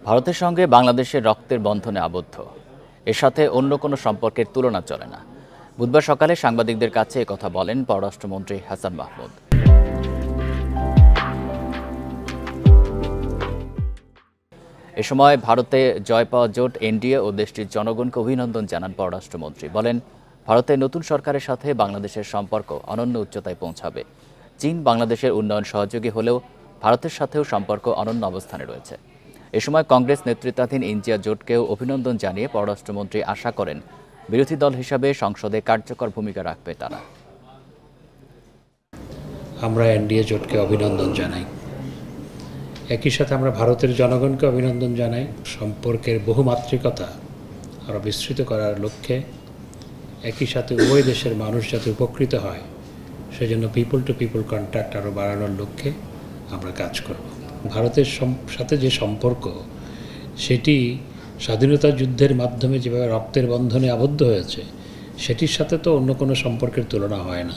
ভারতের সঙ্গে বাংলাদেশের রক্তের বন্ধনে আবদ্ধ, এর সাথে অন্য কোনো সম্পর্কের তুলনা চলে না। বুধবার সকালে সাংবাদিকদের কাছে একথা বলেন পররাষ্ট্রমন্ত্রী হাসান মাহমুদ। এ সময় ভারতে জয় পাওয়া জোট এনডিএ ও দেশটির জনগণকে অভিনন্দন জানান পররাষ্ট্রমন্ত্রী। বলেন, ভারতের নতুন সরকারের সাথে বাংলাদেশের সম্পর্ক অনন্য উচ্চতায় পৌঁছাবে। চীন বাংলাদেশের উন্নয়ন সহযোগী হলেও ভারতের সাথেও সম্পর্ক অনন্য অবস্থানে রয়েছে। এ সময় কংগ্রেস নেতৃত্বাধীন ইন্ডিয়া জোটকেও অভিনন্দন জানিয়ে পররাষ্ট্রমন্ত্রী আশা করেন, বিরোধী দল হিসাবে সংসদে কার্যকর ভূমিকা রাখবে তারা। আমরা এনডিএ জোটকে অভিনন্দন জানাই। একই সাথে আমরা ভারতের জনগণকে অভিনন্দন জানাই। সম্পর্কের বহুমাত্রিকতা আরও বিস্তৃত করার লক্ষ্যে, একই সাথে উভয় দেশের মানুষ যাতে উপকৃত হয় সেজন্য পিপল টু পিপল কন্ট্যাক্ট আরও বাড়ানোর লক্ষ্যে আমরা কাজ করব। ভারতের সাথে যে সম্পর্ক, সেটি স্বাধীনতা যুদ্ধের মাধ্যমে যেভাবে রক্তের বন্ধনে আবদ্ধ হয়েছে, সেটির সাথে তো অন্য কোনো সম্পর্কের তুলনা হয় না।